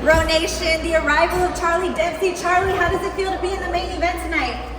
Bro Nation, the arrival of Charlie Dempsey. Charlie, how does it feel to be in the main event tonight?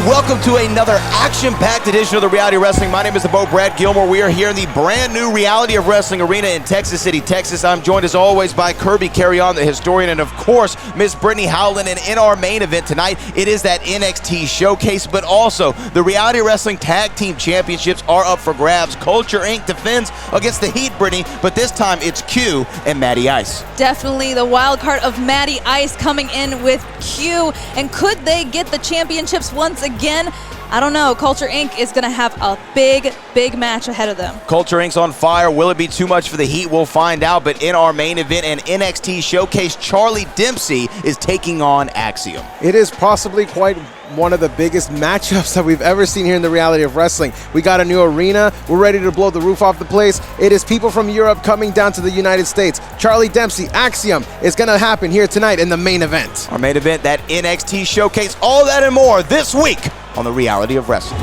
Welcome to another action-packed edition of the Reality of Wrestling. My name is the Bo Brad Gilmore. We are here in the brand new Reality of Wrestling arena in Texas City, Texas. I'm joined as always by Kirby Carry-On, the historian, and of course, Miss Brittany Howland. And in our main event tonight, it is that NXT Showcase, but also the Reality of Wrestling Tag Team Championships are up for grabs. Culture Inc. defends against the Heat, Brittany, but this time it's Q and Matty Ice. Definitely the wild card of Matty Ice coming in with Q. And could they get the championships once again? I don't know. Culture Inc. is going to have a big match ahead of them. Culture Inc.'s on fire. Will it be too much for the Heat? We'll find out. But in our main event and NXT Showcase, Charlie Dempsey is taking on Axiom. It is possibly quite one of the biggest matchups that we've ever seen here in the Reality of Wrestling. We got a new arena. We're ready to blow the roof off the place. It is people from Europe coming down to the United States. Charlie Dempsey, Axiom, is going to happen here tonight in the main event. Our main event, that NXT Showcase, all that and more this week on the Reality of Wrestling.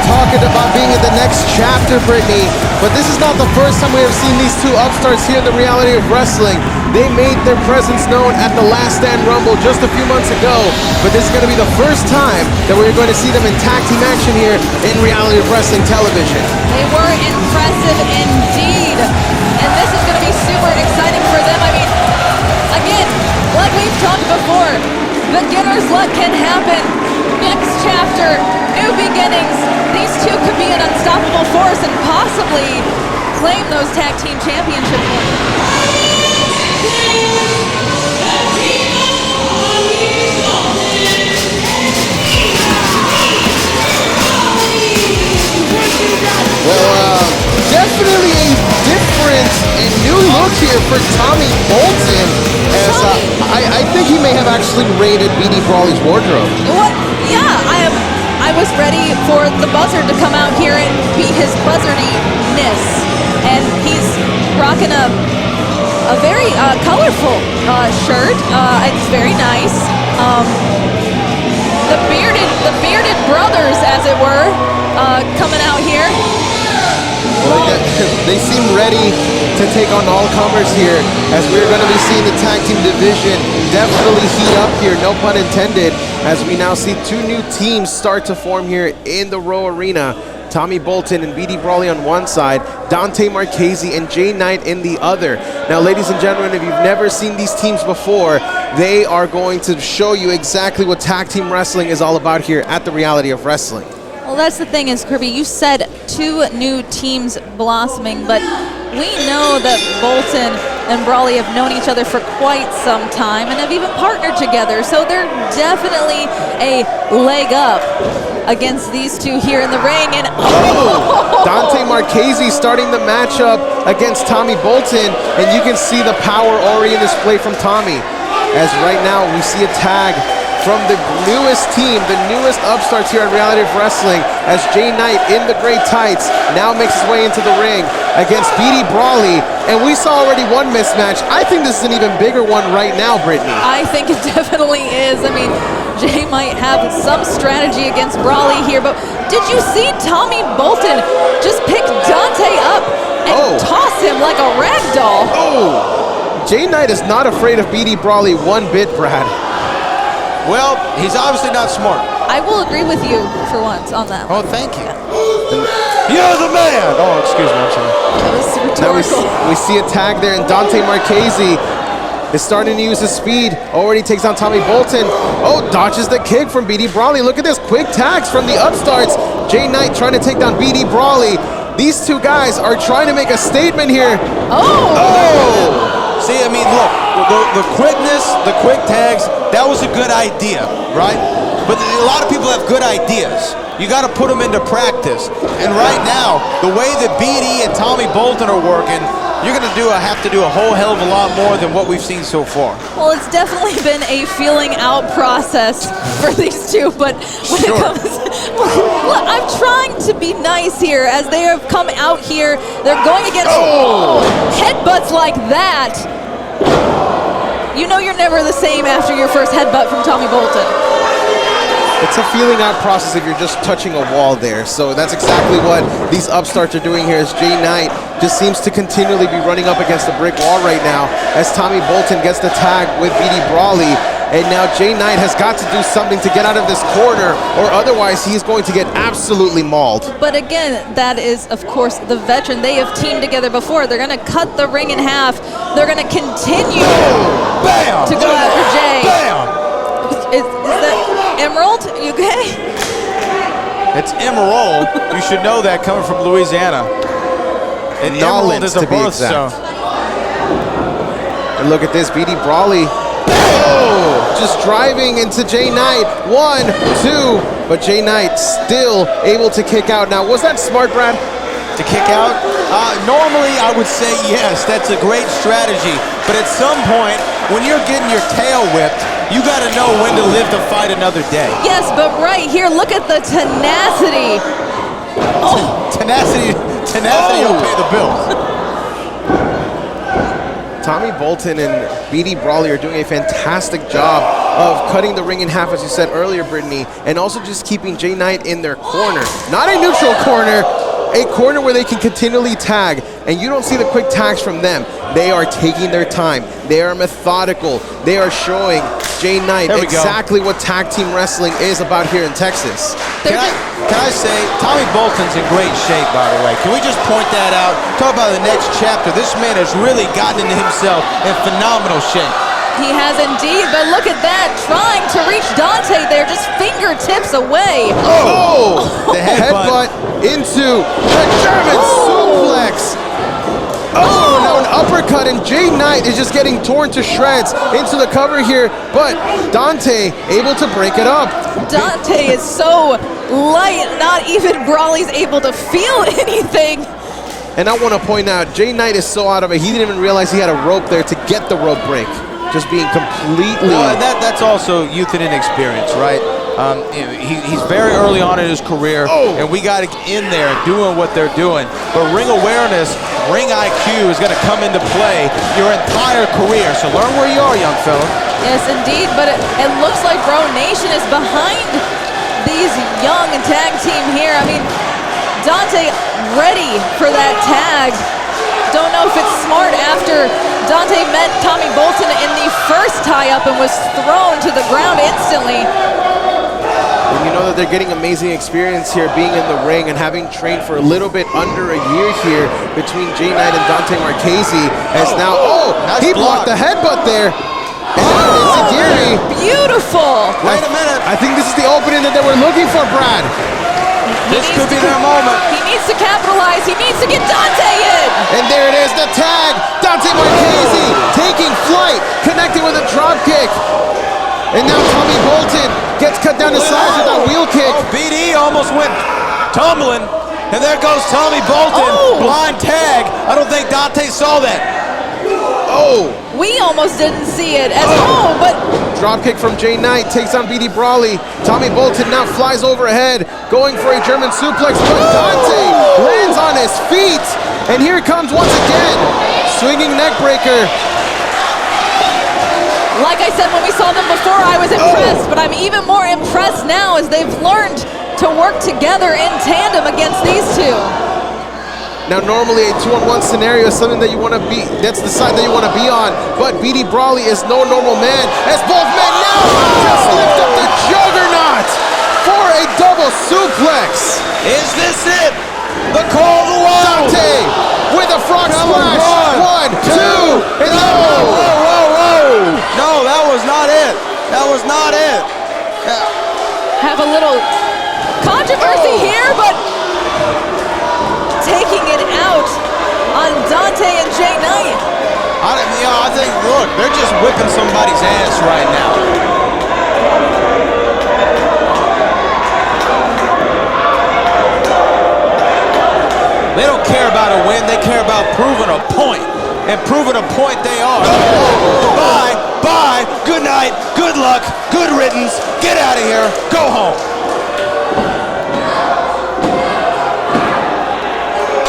Talking about being in the next chapter, Brittany, but this is not the first time we have seen these two upstarts here in the Reality of Wrestling. They made their presence known at the Last Stand Rumble just a few months ago, but this is going to be the first time that we're going to see them in tag team action here in Reality of Wrestling television. They were impressive indeed, and this is going to be super exciting for them. I mean, again, like we've talked before, beginner's luck can happen. Next chapter, new beginnings. These two could be an unstoppable force and possibly claim those tag team championships. Well, definitely a different and new look here for Tommy Bolton, as I think he may have actually raided BD Brawley's wardrobe. What? Yeah, I was ready for the buzzard to come out here and be his buzzardiness, and he's rocking a very colorful shirt. It's very nice. The bearded brothers, as it were, coming out here. Well, they seem ready to take on all comers here, as we're going to be seeing the tag team division definitely heat up here, no pun intended, as we now see two new teams start to form here in the Row Arena. Tommy Bolton and BD Brawley on one side, Dante Marchese and 𝐍𝐞𝐞𝐝 in the other. Now, ladies and gentlemen, if you've never seen these teams before, they are going to show you exactly what tag team wrestling is all about here at the Reality of Wrestling. Well, that's the thing is, Kirby, you said two new teams blossoming, but we know that Bolton and Brawley have known each other for quite some time and have even partnered together, so they're definitely a leg up against these two here in the ring. And Dante Marchese starting the matchup against Tommy Bolton, and you can see the power already in display from Tommy, as right now we see a tag from the newest team, the newest upstarts here at Reality of Wrestling, as 𝐍𝐞𝐞𝐝 in the gray tights now makes his way into the ring against BD Brawley. And we saw already one mismatch. I think this is an even bigger one right now, Brittany. I think it definitely is. I mean, Jay might have some strategy against Brawley here, but did you see Tommy Bolton just pick Dante up and toss him like a rag doll? 𝐍𝐞𝐞𝐝 is not afraid of BD Brawley one bit, Brad. Well, he's obviously not smart. I will agree with you for once on that one. Oh, thank you. You're the man! Oh, excuse me, I'm sorry. That was rhetorical. Now we see a tag there, and Dante Marchese is starting to use his speed. Already takes on Tommy Bolton. Oh, dodges the kick from BD Brawley. Look at this, quick tags from the upstarts. 𝐍𝐞𝐞𝐝 trying to take down BD Brawley. These two guys are trying to make a statement here. Oh! See, I mean, look, the quickness, the quick tags, that was a good idea, right? But a lot of people have good ideas. You got to put them into practice. And right now, the way that BD and Tommy Bolton are working, you're going to have to do a whole hell of a lot more than what we've seen so far. Well, it's definitely been a feeling out process for these two, but when it comes, look, I'm trying to be nice here as they have come out here. They're going against headbutts like that. You know you're never the same after your first headbutt from Tommy Bolton. It's a feeling out process if you're just touching a wall there. So that's exactly what these upstarts are doing here as 𝐨𝐞𝐞 just seems to continually be running up against the brick wall right now as Tommy Bolton gets the tag with BD Brawley. And now 𝐨𝐞𝐞 has got to do something to get out of this corner or otherwise he's going to get absolutely mauled. But again, that is, of course, the veteran. They have teamed together before. They're going to cut the ring in half. They're going to continue to go after Jay. Is that Emerald? You okay? It's Emerald. You should know that coming from Louisiana. And Emerald is a birthstone. And look at this, BD Brawley. Just driving into 𝐨𝐞𝐞. 1, 2, but 𝐨𝐞𝐞 still able to kick out. Now, was that smart, Brad? To kick out? Normally, I would say yes, that's a great strategy. But at some point, when you're getting your tail whipped, you got to know when to live to fight another day. Yes, but right here, look at the tenacity. Tenacity don't pay the bills. Tommy Bolton and BD Brawley are doing a fantastic job of cutting the ring in half, as you said earlier, Brittany, and also just keeping 𝐨𝐞𝐞 in their corner. Not a neutral corner, a corner where they can continually tag, and you don't see the quick tags from them. They are taking their time. They are methodical. They are showing 𝐨𝐞𝐞 exactly what tag team wrestling is about here in Texas. Can I say, Tommy Bolton's in great shape, by the way. Can we just point that out? Talk about the next chapter. This man has really gotten into himself in phenomenal shape. He has indeed, but look at that, trying to reach Dante there, just fingertips away. The headbutt into the German suplex. Now an uppercut, and 𝐨𝐞𝐞 is just getting torn to shreds into the cover here, but Dante able to break it up. Dante is so light, not even Brawley's able to feel anything. And I want to point out, 𝐨𝐞𝐞 is so out of it, he didn't even realize he had a rope there to get the rope break. Just being completely... Well, that's also youth and inexperience, right? He's very early on in his career, and we got to get in there doing what they're doing. But ring awareness, ring IQ is going to come into play your entire career. So learn where you are, young fella. Yes, indeed. But it looks like Bro Nation is behind these young tag team here. I mean, Dante ready for that tag. Don't know if it's smart after Dante met Tommy Bolton in the first tie-up and was thrown to the ground instantly. And you know that they're getting amazing experience here being in the ring and having trained for a little bit under a year here between 𝐨𝐞𝐞 and Dante Marchese as now, nice he block. blocked the headbutt there. And 𝐸 Beautiful. Wait a minute. I think this is the opening that they were looking for, Brad. This could be their moment. He needs to capitalize. He needs to get Dante in. And there it is, the tag. Dante Marchese taking flight, connecting with a drop kick. And now Tommy Bolton gets cut down to size with that wheel kick. BD almost went tumbling. And there goes Tommy Bolton. Blind tag. I don't think Dante saw that. We almost didn't see it as but drop kick from 𝐨𝐞𝐞 takes on BD Brawley. Tommy Bolton now flies overhead, going for a German suplex, but Dante lands on his feet. And here it comes once again, swinging neck breaker. like I said when we saw them before, I was impressed, but I'm even more impressed now as they've learned to work together in tandem against these two. Now, normally a 2-on-1 scenario is something that you want to be, that's the side that you want to be on, but BD Brawley is no normal man, as both men now just lift up the juggernaut for a double suplex. Is this it? The call of the world. Dante with a frog splash. 1, 2, and whoa. No, that was not it. That was not it. Have a little controversy here, but taking it out on Dante and 𝐨𝐞𝐞. I think, look, they're just whipping somebody's ass right now. They don't care about a win, they care about proving a point. And proving a point they are. Bye, bye, good night, good luck, good riddance, get out of here, go home.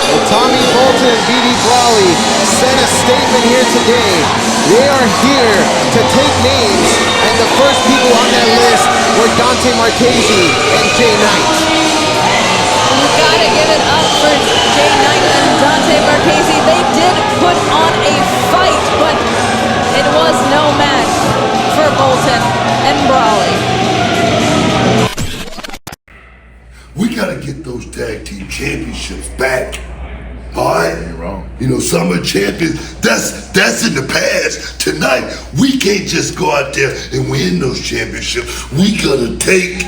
Well, Tommy Bolton and Brawley sent a statement here today. They are here to take names, and the first people on that list were 𝐍𝐞𝐞𝐝 and 𝐦𝐨𝐫𝐞. You gotta give it up for 𝐦𝐨𝐫𝐞 and 𝐍𝐸. They did put on a fight, but it was no match for Bolton and Brawley. We gotta get those tag team championships back. All right? You're wrong. You know, summer champions, that's in the past. Tonight, we can't just go out there and win those championships. We gotta take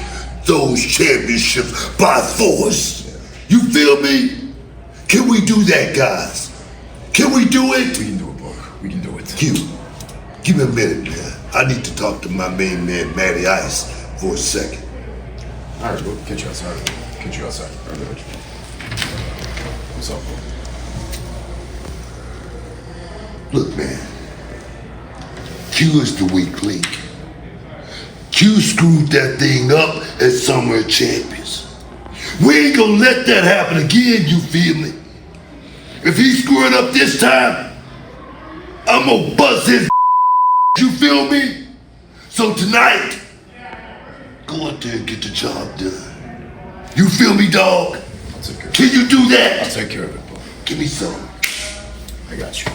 those championships by force. You feel me? Can we do that, guys? Can we do it? We can do it, bro. We can do it. Q, give me a minute, man. I need to talk to my main man, Matty Ice, for a second. All right, we'll catch you outside. Catch you outside. All right, what's up, bro? Look, man. Q is the weak link. Q screwed that thing up at Summer Champions. We ain't gonna let that happen again, you feel me? If he screw it up this time, I'm gonna bust his you feel me? So tonight, go out there and get the job done. You feel me, dog? I'll take care of it. Can you do that? I'll take care of it, bro. Give me some. I got you.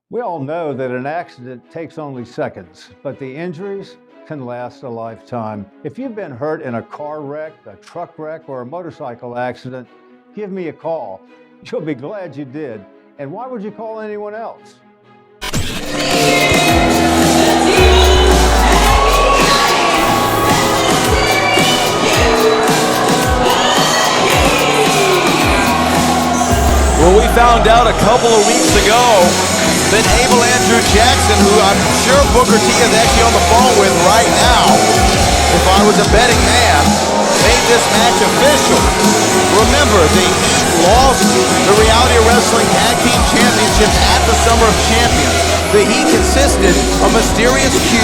We all know that an accident takes only seconds, but the injuries can last a lifetime. If you've been hurt in a car wreck, a truck wreck, or a motorcycle accident, give me a call. You'll be glad you did. And why would you call anyone else? Well, we found out a couple of weeks ago that Abel Andrew Jackson, who I'm sure Booker T is actually on the phone with right now, if I was a betting man, made this match official. Remember, the Heat lost the Reality Wrestling Tag Team Championship at the Summer of Champions. The Heat consisted of Mysterious Q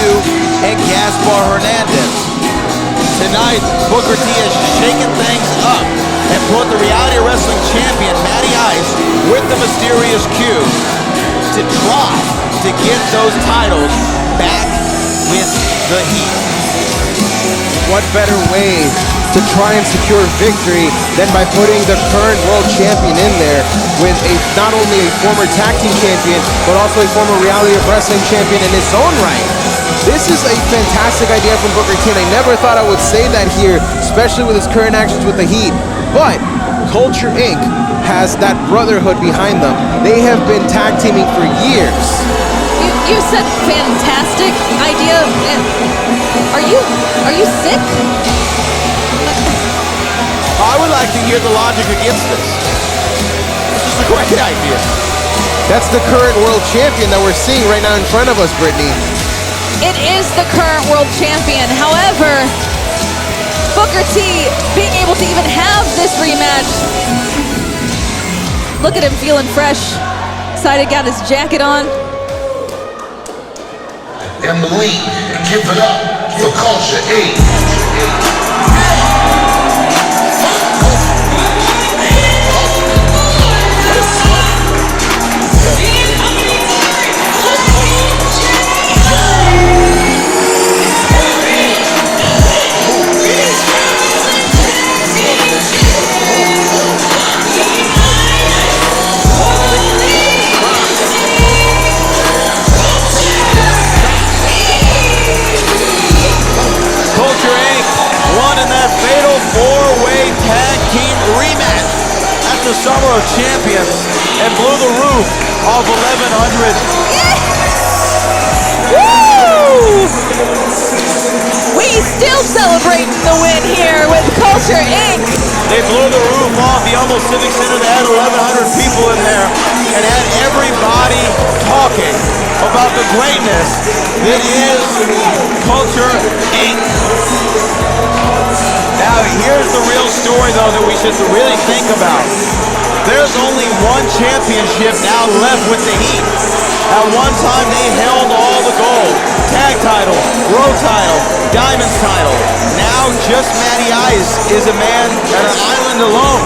and Gaspar Hernandez. Tonight, Booker T has shaken things up and put the Reality Wrestling Champion, Matty Ice, with the Mysterious Q to try to get those titles back with the Heat. What better way to try and secure victory than by putting the current world champion in there with not only a former tag team champion, but also a former Reality Wrestling champion in its own right. This is a fantastic idea from Booker T, and I never thought I would say that here, especially with his current actions with the Heat. But Culture Inc. has that brotherhood behind them. They have been tag teaming for years. You said fantastic idea. Are you sick? I would like to hear the logic against this. This is a great idea. That's the current world champion that we're seeing right now in front of us, Brittany. It is the current world champion. However, Booker T being able to even have this rematch. Look at him feeling fresh. Excited, got his jacket on. Emily, give it up for Culture Inc. The Summer of Champions and blew the roof off 1100. Woo! We still celebrate the win here with Culture Inc. They blew the roof off the almost Civic Center that had 1,100 and had everybody talking about the greatness that is Culture Inc. Now, here's the real story, though, that we should really think about. There's only one championship now left with the Heat. At one time, they held all the gold. Tag title, Bro title, Diamonds title. Now, just Matty Ice is a man at an island alone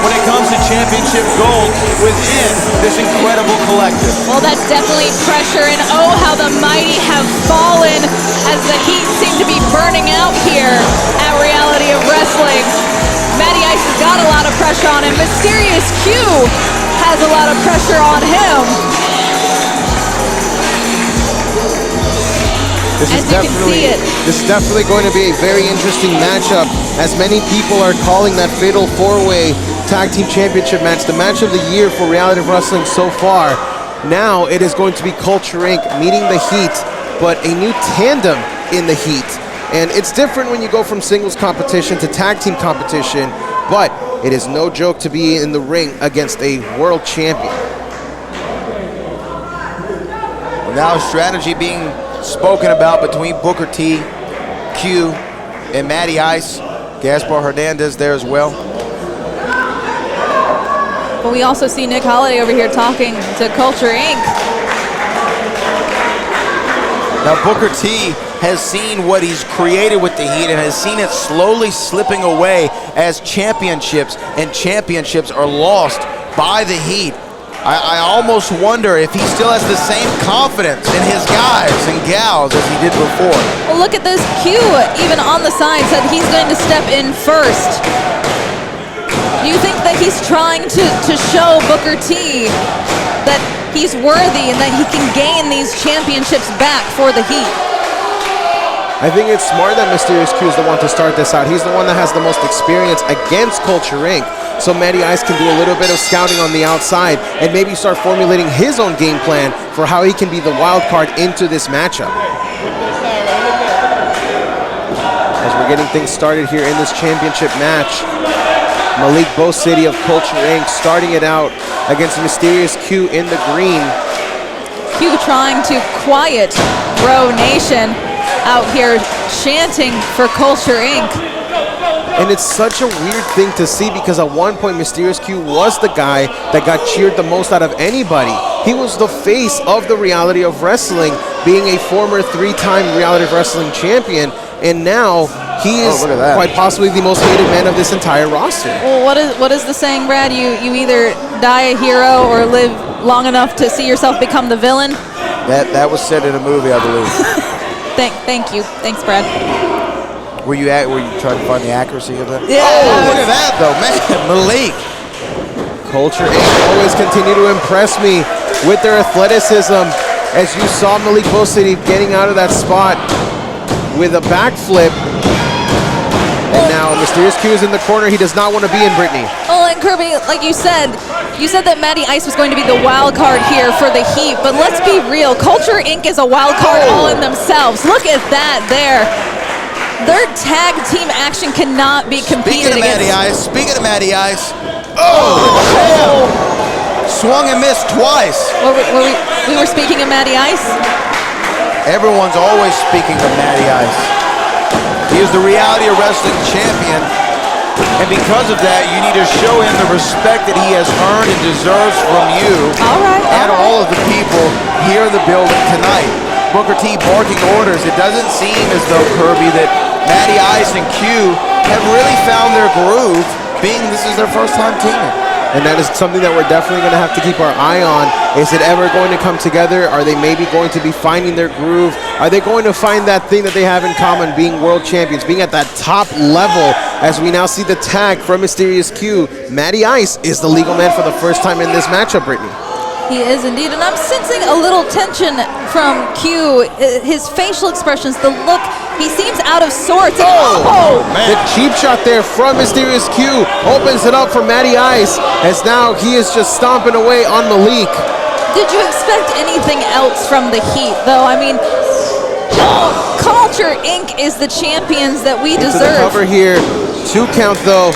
when it comes to championship gold within this incredible collective. Well, that's definitely pressure, and oh, how the mighty have fallen as the Heat seem to be burning out here at Reality of Wrestling. Matty Ice has got a lot of pressure on him. Mysterious Q has a lot of pressure on him. This is definitely going to be a very interesting matchup, as many people are calling that Fatal 4-Way Tag Team Championship match the match of the year for Reality of Wrestling so far. Now it is going to be Culture Inc. meeting the Heat, but a new tandem in the Heat. And it's different when you go from singles competition to tag team competition, but it is no joke to be in the ring against a world champion. Well, now strategy being spoken about between Booker T, Q, and Matty Ice. Gaspar Hernandez there as well. But we also see Nick Holiday over here talking to Culture Inc. Now Booker T has seen what he's created with the Heat and has seen it slowly slipping away as championships are lost by the Heat. I almost wonder if he still has the same confidence in his guys and gals as he did before. Well, look at this. Q, even on the side, said he's going to step in first. Do you think that he's trying to show Booker T that he's worthy and that he can gain these championships back for the Heat? I think it's smart that Mysterious Q is the one to start this out. He's the one that has the most experience against Culture Inc. So Matty Ice can do a little bit of scouting on the outside and maybe start formulating his own game plan for how he can be the wild card into this matchup. As we're getting things started here in this championship match, Malik Bocity of Culture Inc. starting it out against Mysterious Q in the green. Q trying to quiet Bro Nation out here chanting for Culture Inc. And it's such a weird thing to see, because at one point Mysterious Q was the guy that got cheered the most out of anybody. He was the face of the Reality of Wrestling, being a former 3-time Reality of Wrestling champion, and now he is quite possibly the most hated man of this entire roster. Well, what is the saying, Brad? You either die a hero or live long enough to see yourself become the villain? That was said in a movie, I believe. Thank you. Thanks, Brad. Were you trying to find the accuracy of that? Yeah. Oh, look at that, though, man. Malik. Culture Inc. always continue to impress me with their athleticism, as you saw Malik Bocity getting out of that spot with a backflip. And now Mysterious Q is in the corner. He does not want to be in Brittany. Oh, and Kirby, like you said that Matty Ice was going to be the wild card here for the Heat, but let's be real. Culture Inc. is a wild card all in themselves. Look at that there. Their tag team action cannot be competed against. Speaking of Matty Ice. Oh! Swung and missed twice. We were speaking of Matty Ice? Everyone's always speaking of Matty Ice. He is the Reality of Wrestling champion, and because of that, you need to show him the respect that he has earned and deserves from you and all of the people here in the building tonight. Booker T barking orders. It doesn't seem as though, Kirby, that Matty Ice and Q have really found their groove, being this is their first time teaming. And that is something that we're definitely going to have to keep our eye on. Is it ever going to come together? Are they maybe going to be finding their groove? Are they going to find that thing that they have in common, being world champions, being at that top level? As we now see the tag from Mysterious Q, Matty Ice is the legal man for the first time in this matchup, Brittany. He is indeed, and I'm sensing a little tension from Q. His facial expressions, the look, he seems out of sorts. Oh man. The cheap shot there from Mysterious Q opens it up for Matty Ice, as now he is just stomping away on Malik. Did you expect anything else from the Heat, though? I mean, Culture Inc. is the champions that we deserve. Into the cover here, 2 count though.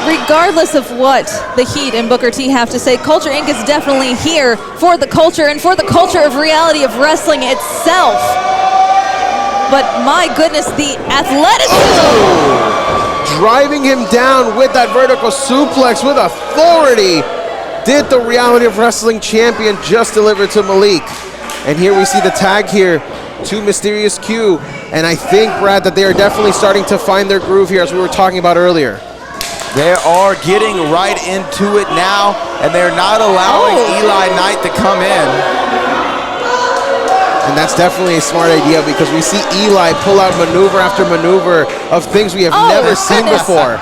regardless of what the Heat and Booker T have to say, Culture Inc. is definitely here for the culture and for the culture of reality of wrestling itself. But my goodness, the athleticism. Driving him down with that vertical suplex with authority. Did the Reality of Wrestling champion just deliver to Malik. And here we see the tag here to Mysterious Q. And I think, Brad, that they are definitely starting to find their groove here, as we were talking about earlier. They are getting right into it now, and they're not allowing Eli Knight to come in. And that's definitely a smart idea, because we see Eli pull out maneuver after maneuver of things we have never seen before.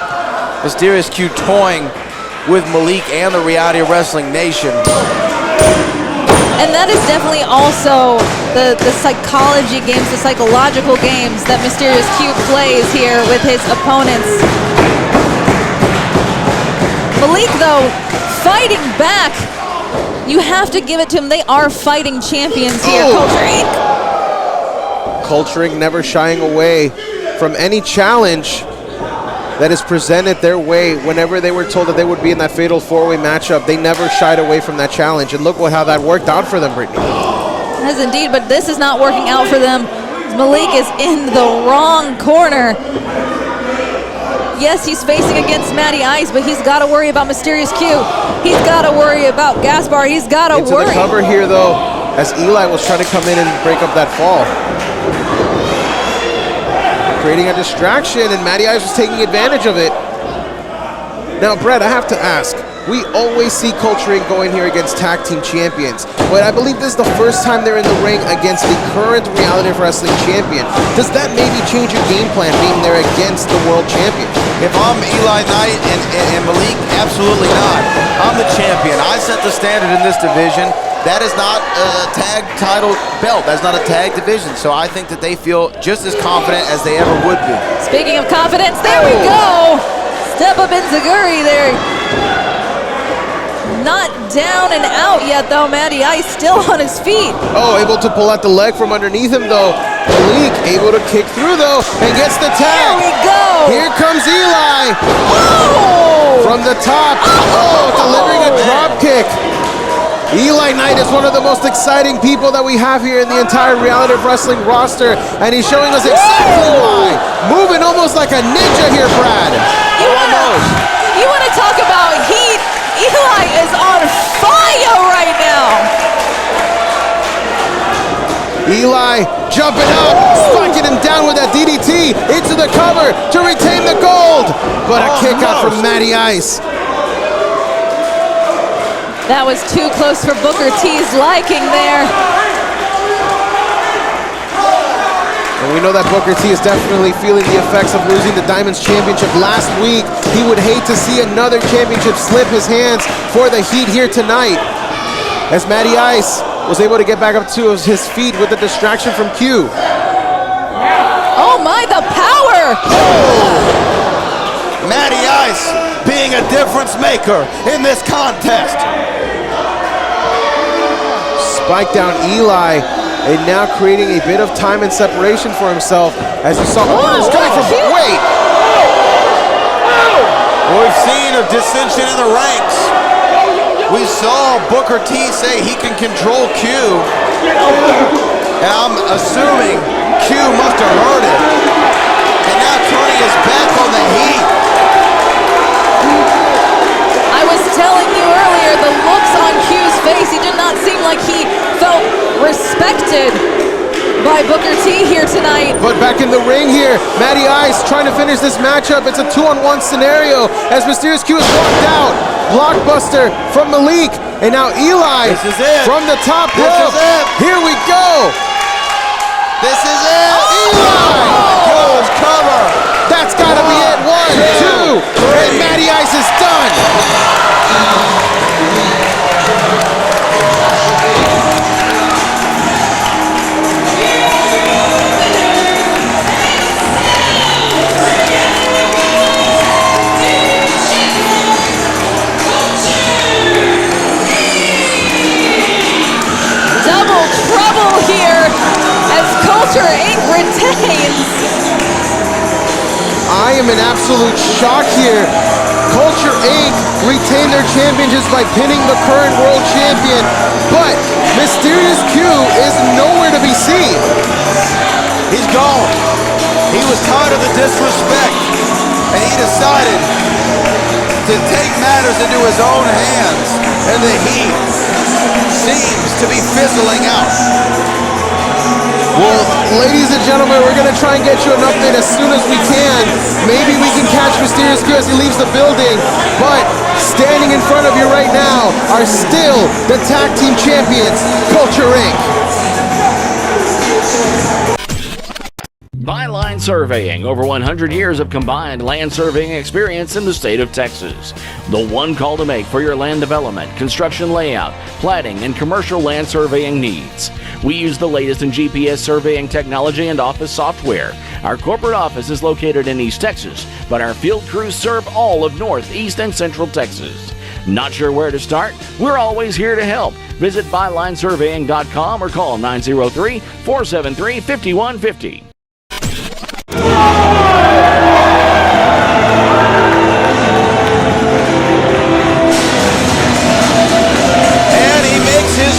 Mysterious Q toying with Malik and the Reality of Wrestling Nation. And that is definitely also the psychology games, the psychological games that Mysterious Q plays here with his opponents. Malik, though, fighting back. You have to give it to him. They are fighting champions here, Culture Inc. Culture Inc. never shying away from any challenge that is presented their way. Whenever they were told that they would be in that fatal four-way matchup, they never shied away from that challenge. And look how that worked out for them, Brittany. Yes, indeed, but this is not working out for them. Malik is in the wrong corner. Yes, he's facing against Matty Ice, but he's got to worry about Mysterious Q. He's got to worry about Gaspar. He's got to worry. Into the cover here, though, as Eli was trying to come in and break up that fall. Creating a distraction, and Matty Ice was taking advantage of it. Now, Brett, I have to ask, we always see Culture Inc. going here against tag team champions, but I believe this is the first time they're in the ring against the current Reality of Wrestling champion. Does that maybe change your game plan, being there against the world champion? If I'm Eli Knight and Malik, absolutely not. I'm the champion. I set the standard in this division. That is not a tag title belt. That's not a tag division. So I think that they feel just as confident as they ever would be. Speaking of confidence, there we go. Step up in 𝐍𝐞𝐞𝐝 there. Not down and out yet, though. Matty Ice still on his feet. Oh, able to pull out the leg from underneath him, though. Malik able to kick through, though, and gets the tag. There we go. Here comes Eli. Oh! From the top. Oh, delivering a drop kick. Eli Knight is one of the most exciting people that we have here in the entire Reality of Wrestling roster, and he's showing us exactly why. Moving almost like a ninja here, Brad. You want to talk about heat? Eli is on fire right now. Eli jumping up, spiking him down with that DDT into the cover to retain the gold. But a kick out from Matty Ice. That was too close for Booker T's liking there. And we know that Booker T is definitely feeling the effects of losing the Diamonds Championship last week. He would hate to see another championship slip his hands for the Heat here tonight. As Matty Ice was able to get back up to his feet with the distraction from Q. Oh my, the power! Matty Ice being a difference maker in this contest. Spike down Eli, and now creating a bit of time and separation for himself as you saw orders coming from wait. We've seen a dissension in the ranks. We saw Booker T say he can control Q, and I'm assuming Q must have heard it, and now turning his back on the Heat. I was telling you earlier, the looks on Q's face, he did not seem like he felt respected by Booker T here tonight. But back in the ring here, Matty Ice trying to finish this matchup. It's a 2-on-1 scenario as Mysterious Q is walked out. Blockbuster from Malik, and now Eli from the top rope. Here we go. This is it. Eli goes cover. That's got to be it. 1, 2, and Matty Ice is done. Double trouble here as Culture Inc. retains. I am in absolute shock here. Culture Inc. retain their championships by pinning the current world champion, but Mysterious Q is nowhere to be seen. He's gone. He was tired of the disrespect, and he decided to take matters into his own hands, and the heat seems to be fizzling out. Well, ladies and gentlemen, we're going to try and get you an update as soon as we can. Maybe we can catch Mysterious Q as he leaves the building, but standing in front of you right now are still the tag team champions, Culture Inc. Byline Surveying, over 100 years of combined land surveying experience in the state of Texas. The one call to make for your land development, construction layout, platting, and commercial land surveying needs. We use the latest in GPS surveying technology and office software. Our corporate office is located in East Texas, but our field crews serve all of North, East, and Central Texas. Not sure where to start? We're always here to help. Visit bylinesurveying.com or call 903-473-5150.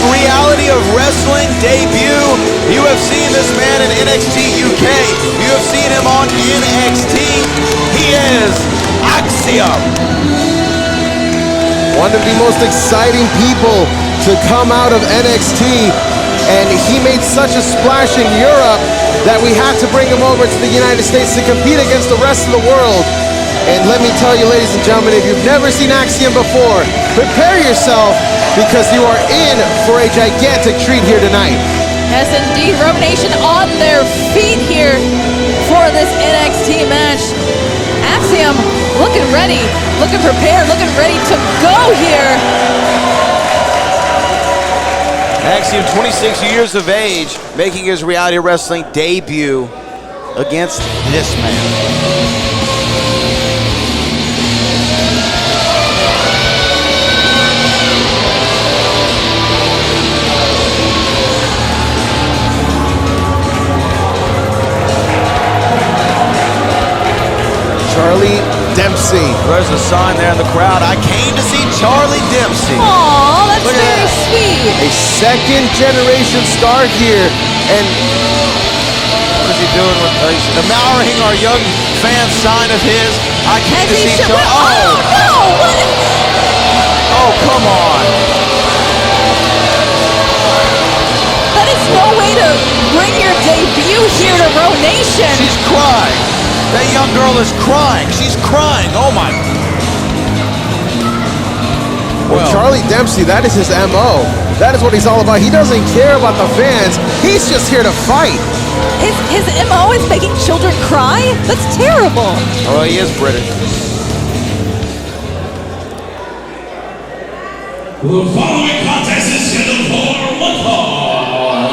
Reality of Wrestling debut. You have seen this man in NXT UK. You have seen him on NXT. He is Axiom. One of the most exciting people to come out of NXT, and he made such a splash in Europe that we had to bring him over to the United States to compete against the rest of the world. And let me tell you, ladies and gentlemen, if you've never seen Axiom before, prepare yourself, because you are in for a gigantic treat here tonight. Yes, indeed. Rogue Nation on their feet here for this NXT match. Axiom looking ready, looking prepared, looking ready to go here. Axiom, 26 years of age, making his Reality Wrestling debut against this man. Charlie Dempsey. There's a sign there in the crowd. I came to see Charlie Dempsey. Aw, that's Look at very that. sweet. A second generation star here, and What is he doing with he's admiring our young fan sign of his? I came to see Charlie. Oh, no! What? Oh, come on. That is no way to bring your debut here to Rogue Nation. She's crying. That young girl is crying. She's crying. Oh, my. well, Charlie Dempsey, that is his MO. That is what he's all about. He doesn't care about the fans. He's just here to fight. His MO is making children cry? That's terrible. Oh, he is British. The following contest is scheduled for one fall.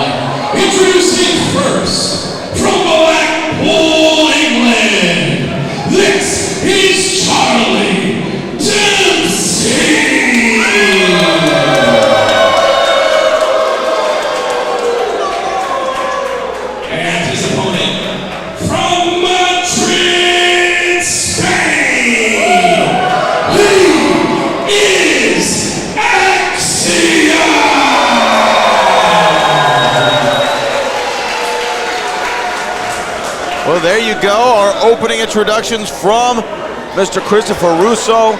Introducing first, from Blackpool, England, this is Charlie Dempsey. And his opponent, from Madrid, Spain, he is Axiom. Well, there you go. Our opening introductions from Mr. Christopher Russo.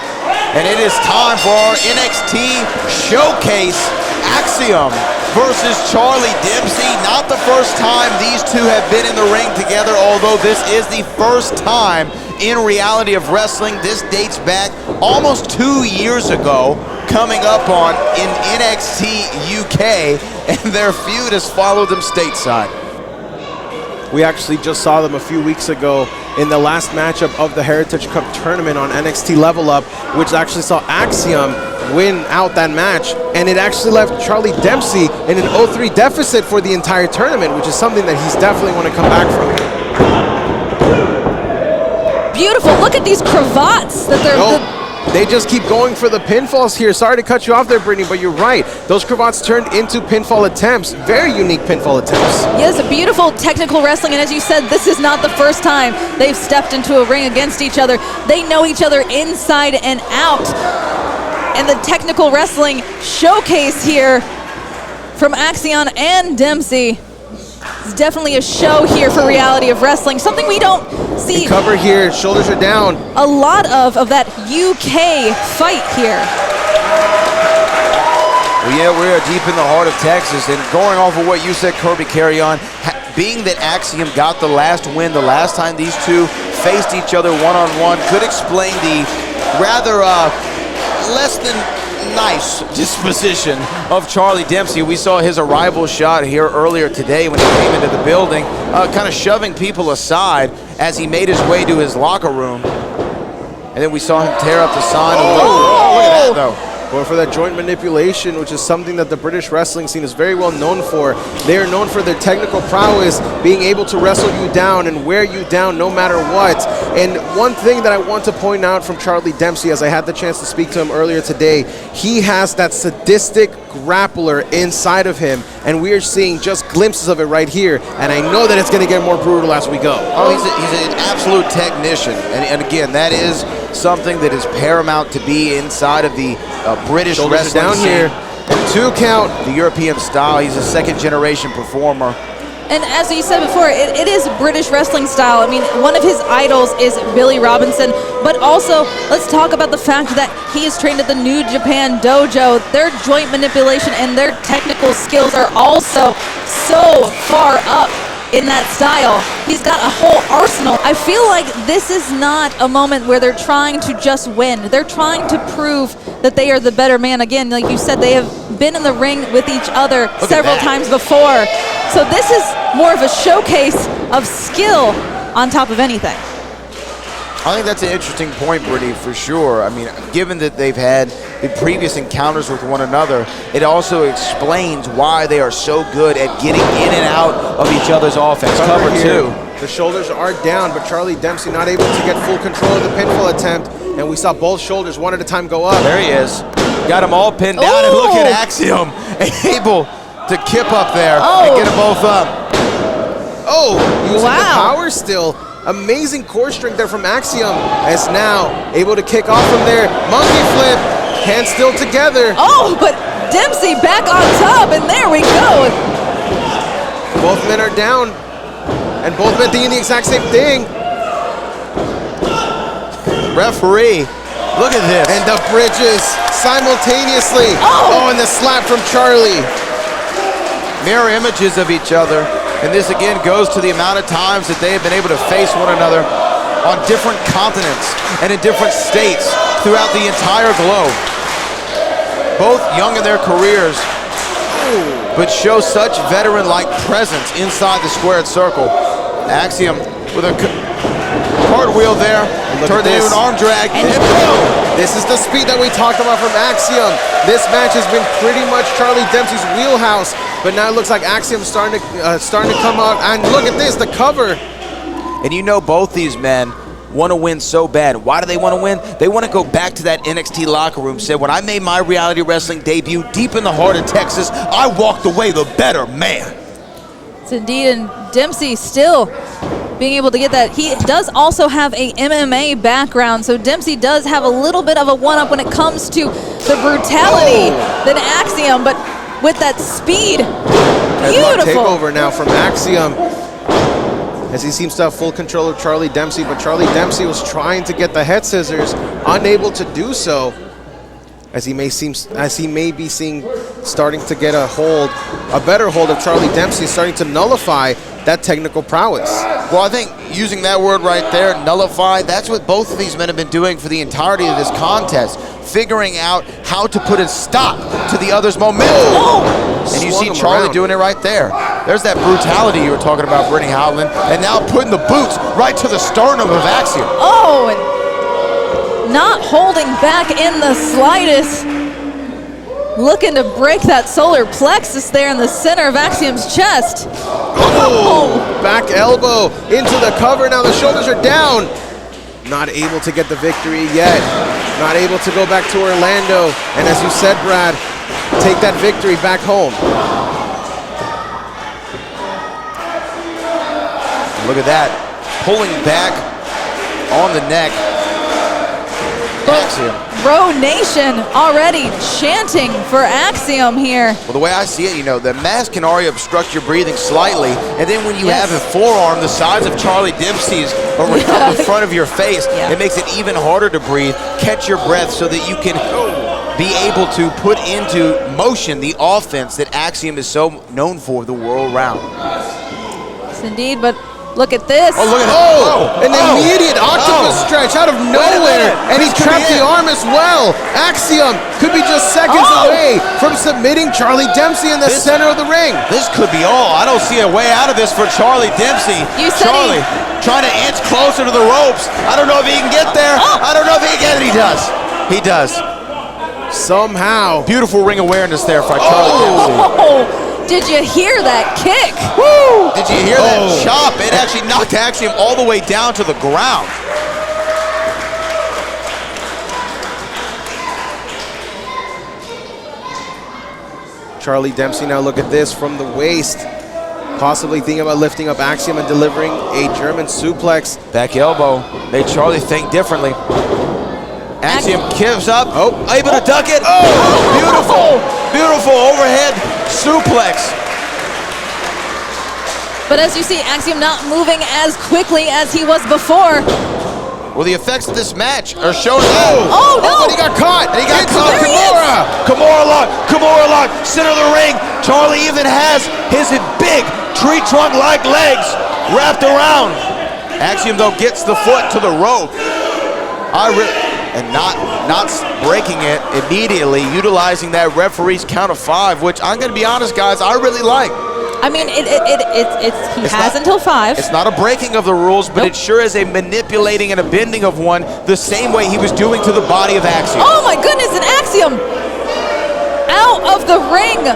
And it is time for our NXT Showcase Axiom versus Charlie Dempsey. Not the first time these two have been in the ring together, although this is the first time in Reality of Wrestling. This dates back almost 2 years ago, coming up on in NXT UK, and their feud has followed them stateside. We actually just saw them a few weeks ago in the last matchup of the Heritage Cup tournament on NXT Level Up, which actually saw Axiom win out that match, and it actually left Charlie Dempsey in an 0-3 deficit for the entire tournament, which is something that he's definitely want to come back from. Beautiful. Look at these cravats that they're... They just keep going for the pinfalls here. Sorry to cut you off there, Brittany, but you're right. Those cravats turned into pinfall attempts. Very unique pinfall attempts. Yes, beautiful technical wrestling, and as you said, this is not the first time they've stepped into a ring against each other. They know each other inside and out. And the technical wrestling showcase here from Axiom and Dempsey is definitely a show here for Reality of Wrestling. Something we don't see. Cover here, shoulders are down. A lot of that UK fight here. Well, yeah, we are deep in the heart of Texas, and going off of what you said, Kirby, carry on. Being that Axiom got the last win the last time these two faced each other one-on-one could explain the rather less than nice disposition of Charlie Dempsey. We saw his arrival shot here earlier today when he came into the building, kind of shoving people aside as he made his way to his locker room. And then we saw him tear up the sign. Oh, look at that, though. Going for that joint manipulation, which is something that the British wrestling scene is very well known for. They are known for their technical prowess, being able to wrestle you down and wear you down no matter what. And one thing that I want to point out from Charlie Dempsey, as I had the chance to speak to him earlier today, he has that sadistic grappler inside of him, and we are seeing just glimpses of it right here, and I know that it's going to get more brutal as we go. Oh, he's an absolute technician, and again, that is something that is paramount to be inside of the British wrestling down scene. here. And 2 count. The European style. He's a second-generation performer. And as you said before, it is British wrestling style. I mean, one of his idols is Billy Robinson, but also let's talk about the fact that he is trained at the New Japan Dojo. Their joint manipulation and their technical skills are also so far up in that style. He's got a whole arsenal. I feel like this is not a moment where they're trying to just win. They're trying to prove that they are the better man. Again, like you said, they have been in the ring with each other several times before. So this is more of a showcase of skill on top of anything. I think that's an interesting point, Brittany, for sure. I mean, given that they've had the previous encounters with one another, it also explains why they are so good at getting in and out of each other's offense. Cover two. The shoulders are down, but Charlie Dempsey not able to get full control of the pinfall attempt, and we saw both shoulders one at a time go up. There he is. Got them all pinned down, and look at Axiom able to kip up there and get them both up. Oh, using the power still. Amazing core strength there from Axiom, as now able to kick off from there. Monkey flip, hands still together. Oh, but Dempsey back on top, and there we go. Both men are down, and both men thinking the exact same thing. Referee, look at this. And the bridges simultaneously. Oh, and the slap from Charlie. Mirror images of each other. And this again goes to the amount of times that they have been able to face one another on different continents and in different states throughout the entire globe. Both young in their careers, but show such veteran-like presence inside the squared circle. Axiom with a cartwheel there, turned into an arm drag, and boom! This is the speed that we talked about from Axiom. This match has been pretty much Charlie Dempsey's wheelhouse, but now it looks like Axiom's starting to come out, and look at this, the cover. And you know both these men want to win so bad. Why do they want to win? They want to go back to that NXT locker room, said, when I made my reality wrestling debut deep in the heart of Texas, I walked away the better man. It's indeed, and Dempsey still being able to get that. He does also have a MMA background, so Dempsey does have a little bit of a one-up when it comes to the brutality than Axiom, but with that speed, beautiful. Takeover now from Axiom, as he seems to have full control of Charlie Dempsey, but Charlie Dempsey was trying to get the head scissors, unable to do so, as he may be seeing starting to get a better hold of Charlie Dempsey, starting to nullify that technical prowess. Well, I think using that word right there, nullify, that's what both of these men have been doing for the entirety of this contest, figuring out how to put a stop to the other's momentum. And you see Charlie doing it right there. There's that brutality you were talking about, Brittany Howland, and now putting the boots right to the sternum of Axiom. Oh, and not holding back in the slightest. Looking to break that solar plexus there in the center of Axiom's chest. Oh, back elbow into the cover. Now the shoulders are down. Not able to get the victory yet. not able to go back to Orlando. And as you said, Brad, take that victory back home. Look at that, pulling back on the neck. Axiom. Bro Nation already chanting for Axiom here. Well, the way I see it, you know, the mask can already obstruct your breathing slightly, and then when you have a forearm the size of Charlie Dempsey's around the front of your face, it makes it even harder to breathe, catch your breath so that you can be able to put into motion the offense that Axiom is so known for the world round. Yes, indeed, but look at this. Oh, look at that. An immediate octopus stretch out of nowhere, and he trapped the arm as well. Axiom could be just seconds away from submitting Charlie Dempsey in the center of the ring. This could be all. I don't see a way out of this for Charlie Dempsey. You said Charlie trying to inch closer to the ropes. I don't know if he can get there. I don't know if he can get it. He does. He does. Somehow. Beautiful ring awareness there for Charlie Dempsey. Did you hear that kick? Woo! Did you hear that chop? It actually knocked Axiom all the way down to the ground. Charlie Dempsey, now look at this from the waist. Possibly thinking about lifting up Axiom and delivering a German suplex. Back elbow. Made Charlie think differently. Axiom gives up. Able to duck it. Beautiful. Beautiful overhead suplex. But as you see, Axiom not moving as quickly as he was before. Well, the effects of this match are shown. Oh, no! But he got caught. And he got caught. There he is. Kimura lock, center of the ring. Charlie even has his big tree trunk-like legs wrapped around. Axiom, though, gets the foot to the rope. And not breaking it immediately, utilizing that referee's count of 5, which I'm going to be honest, guys, I really like. I mean, he has until 5. It's not a breaking of the rules, but it sure is a manipulating and a bending of one, the same way he was doing to the body of Axiom. Oh my goodness, and Axiom out of the ring,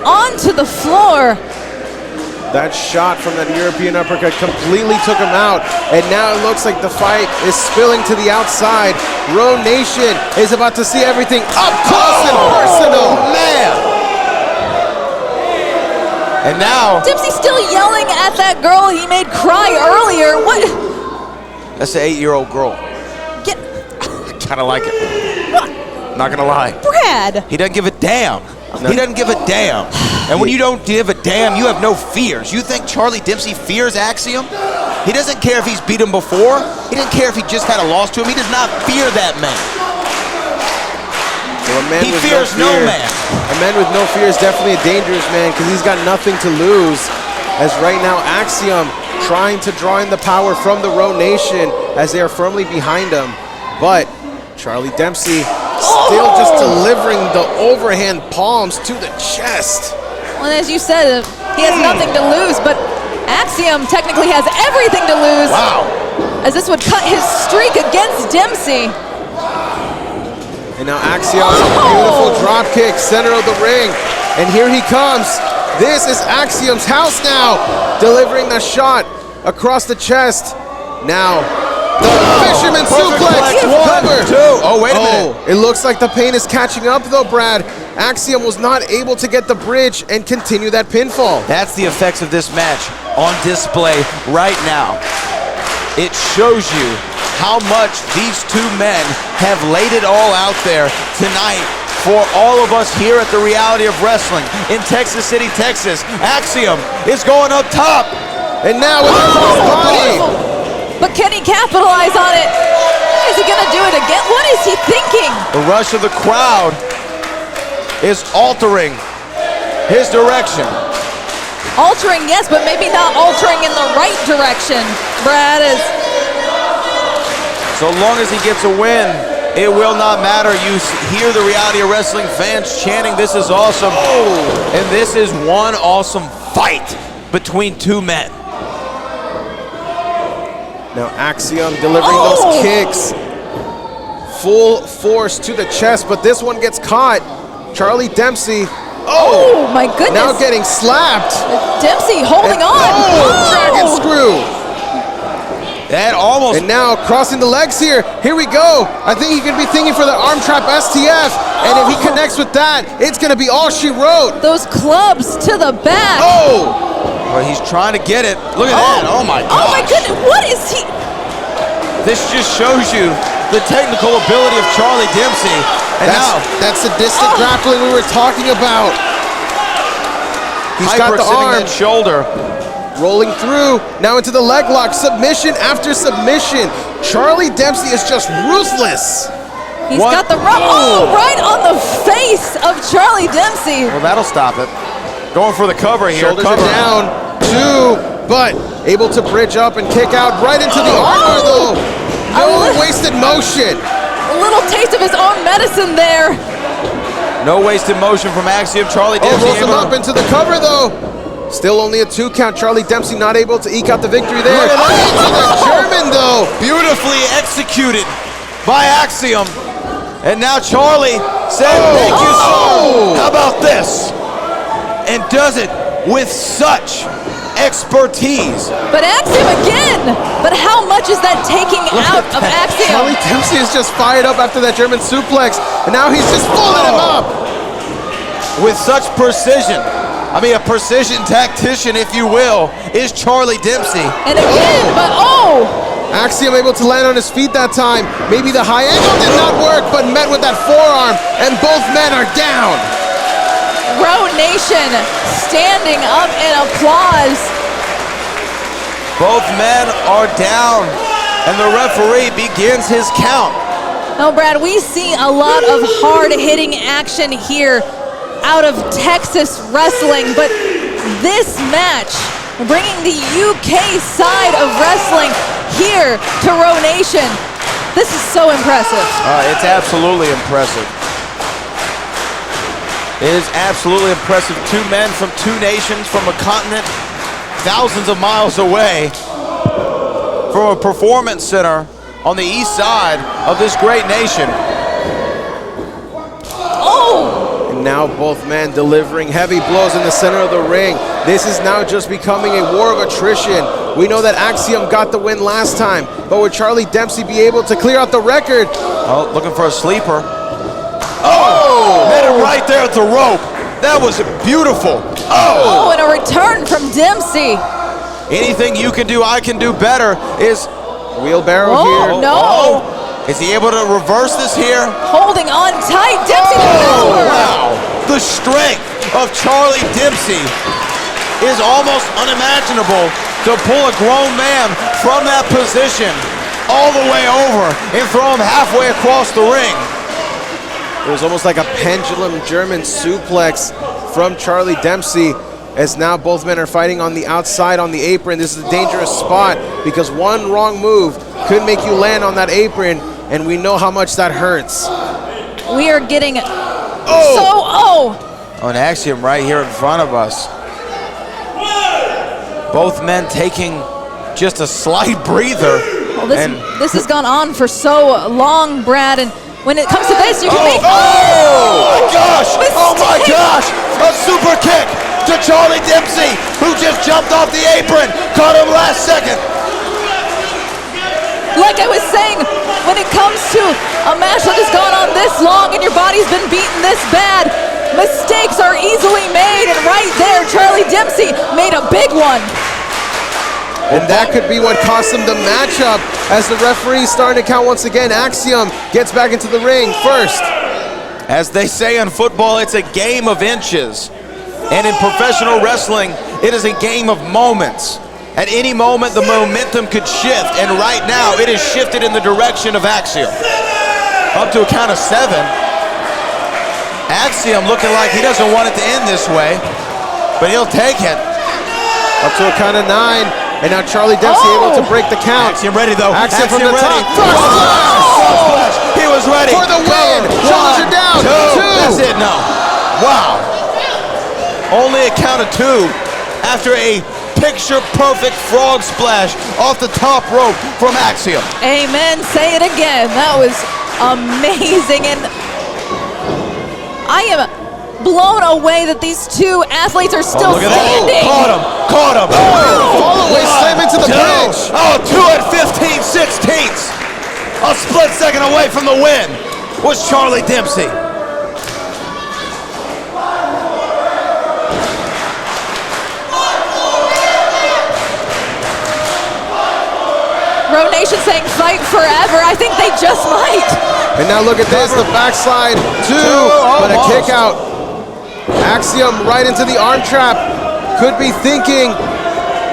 onto the floor. That shot from that European uppercut completely took him out, and now it looks like the fight is spilling to the outside. Bro Nation is about to see everything up close and personal. Man! And now Dempsey still yelling at that girl he made cry earlier. What? That's an 8-year-old girl. Get Kind of like it. what? Not gonna lie. Brad. He doesn't give a damn. He doesn't give a damn. And when you don't give a damn, you have no fears. You think Charlie Dempsey fears Axiom? He doesn't care if he's beat him before. He doesn't care if he just had a loss to him. He does not fear that man. Well, He fears no man. A man with no fear is definitely a dangerous man because he's got nothing to lose. As right now, Axiom trying to draw in the power from the Row Nation as they are firmly behind him. But Charlie Dempsey still just delivering the overhand palms to the chest. Well, as you said, he has nothing to lose, but Axiom technically has everything to lose. Wow. As this would cut his streak against Dempsey. And now Axiom, beautiful drop kick, center of the ring. And here he comes. This is Axiom's house now. Delivering the shot across the chest. Now, the fisherman suplex. One, two. Oh, wait a minute. It looks like the pain is catching up though, Brad. Axiom was not able to get the bridge and continue that pinfall. That's the effects of this match on display right now. It shows you how much these two men have laid it all out there tonight for all of us here at the Reality of Wrestling in Texas City, Texas. Axiom is going up top. And now with a crossbody. But can he capitalize on it? Is he gonna do it again? What is he thinking? The rush of the crowd is altering his direction. Altering, yes, but maybe not altering in the right direction. Brad is... So long as he gets a win, it will not matter. You hear the Reality of Wrestling fans chanting, "This is awesome." And this is one awesome fight between two men. Now Axiom delivering those kicks. Full force to the chest, but this one gets caught. Charlie Dempsey. Oh my goodness. Now getting slapped. Dempsey holding on. Dragon screw. That almost. And now crossing the legs here. Here we go. I think he could be thinking for the arm trap STF. And if he connects with that, it's going to be all she wrote. Those clubs to the back. Oh! Well, he's trying to get it. Look at that. Oh my God. Oh my goodness. What is he? This just shows you the technical ability of Charlie Dempsey. And that's the distant grappling we were talking about. He's got the arm. That shoulder. Rolling through, now into the leg lock, submission after submission. Charlie Dempsey is just ruthless. He's got the rub. Oh, right on the face of Charlie Dempsey. Well, that'll stop it. Going for the cover here. Shoulders are down, 2, but able to bridge up and kick out right into the armbar though. No wasted motion. A little taste of his own medicine there. No wasted motion from Axiom. Charlie Dempsey rolls him up into the cover though. Still only a 2 count. Charlie Dempsey not able to eke out the victory there. Into the German though. Beautifully executed by Axiom. And now Charlie said, thank you, sir. How about this? And does it with such expertise. But Axiom again. But how much is that taking out of Axiom? Charlie Dempsey is just fired up after that German suplex. And now he's just pulling him up. With such precision. I mean, a precision tactician, if you will, is Charlie Dempsey. And again, but Axiom able to land on his feet that time. Maybe the high angle did not work, but met with that forearm, and both men are down. Road Nation standing up in applause. Both men are down, and the referee begins his count. No, Brad, we see a lot of hard-hitting action here out of Texas wrestling, but this match, bringing the UK side of wrestling here to Row Nation, this is so impressive. It's absolutely impressive. It is absolutely impressive. 2 men from 2 nations, from a continent thousands of miles away, from a performance center on the east side of this great nation. And now both men delivering heavy blows in the center of the ring. This is now just becoming a war of attrition. We know that Axiom got the win last time, but would Charlie Dempsey be able to clear out the record? Oh, looking for a sleeper. Oh! Met him right there at the rope. That was beautiful. Oh, and a return from Dempsey. Anything you can do, I can do better is... Wheelbarrow here. No. Is he able to reverse this here? Holding on tight, Dempsey over. Wow, the strength of Charlie Dempsey is almost unimaginable to pull a grown man from that position all the way over and throw him halfway across the ring. It was almost like a pendulum German suplex from Charlie Dempsey, as now both men are fighting on the outside on the apron. This is a dangerous spot because one wrong move could make you land on that apron, and we know how much that hurts. We are getting On Axiom right here in front of us. Both men taking just a slight breather. Well, this has gone on for so long, Brad, and when it comes to this, you can make... Oh my gosh! Oh my gosh! A super kick to Charlie Dempsey, who just jumped off the apron, caught him last second. Like I was saying, when it comes to a match that has gone on this long and your body's been beaten this bad, mistakes are easily made, and right there, Charlie Dempsey made a big one. And that could be what cost him the matchup, as the referee starting to count once again. Axiom gets back into the ring first. As they say in football, it's a game of inches. And in professional wrestling, it is a game of moments. At any moment, the momentum could shift, and right now, it is shifted in the direction of Axiom. Up to a count of 7. Axiom looking like he doesn't want it to end this way, but he'll take it. Up to a count of 9, and now Charlie Dempsey able to break the count. Axiom ready though. Axiom from the ready. top. Front splash! He was ready. For the win! Shoulders are down. 2. That's it, no. Wow. Only a count of 2 after a picture-perfect frog splash off the top rope from Axiom. Amen. Say it again. That was amazing, and I am blown away that these two athletes are still Look at that. standing. Caught him. Fall away, slam into the bridge. Oh, 2 and 15/16. A split second away from the win was Charlie Dempsey. Row Nation saying fight forever. I think they just might. And now look at this, the backslide, two, but a kick out. Axiom right into the arm trap. Could be thinking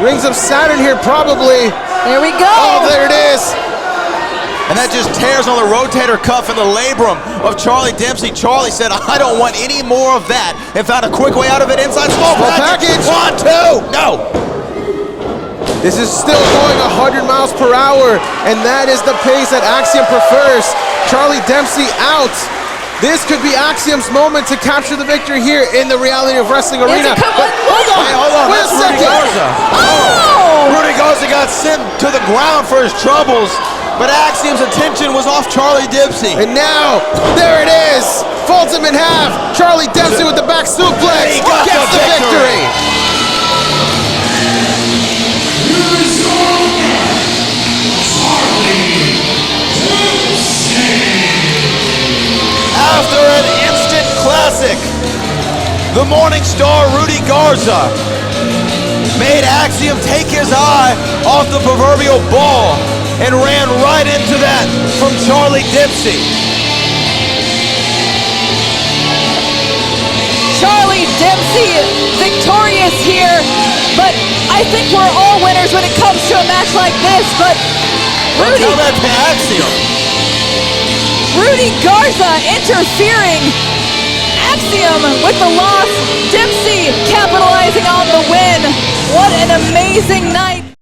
Rings of Saturn here, probably. There we go. Oh, there it is. And that just tears on the rotator cuff and the labrum of Charlie Dempsey. Charlie said, I don't want any more of that, and found a quick way out of it inside small package. 1, 2, no. This is still going 100 miles per hour, and that is the pace that Axiom prefers. Charlie Dempsey out. This could be Axiom's moment to capture the victory here in the Reality of Wrestling arena. But hold on. Hold on, Wait a that's Rudy second. Garza. Oh! Rudy Garza got sent to the ground for his troubles, but Axiom's attention was off Charlie Dempsey. And now, there it is. Folds him in half. Charlie Dempsey with the back suplex He got gets the the victory. After an instant classic, the Morning Star Rudy Garza made Axiom take his eye off the proverbial ball and ran right into that from Charlie Dempsey. Charlie Dempsey victorious here, but I think we're all winners when it comes to a match like this, but Rudy... Tell that to Axiom. Rudy Garza interfering. Axiom with the loss. Dempsey capitalizing on the win. What an amazing night.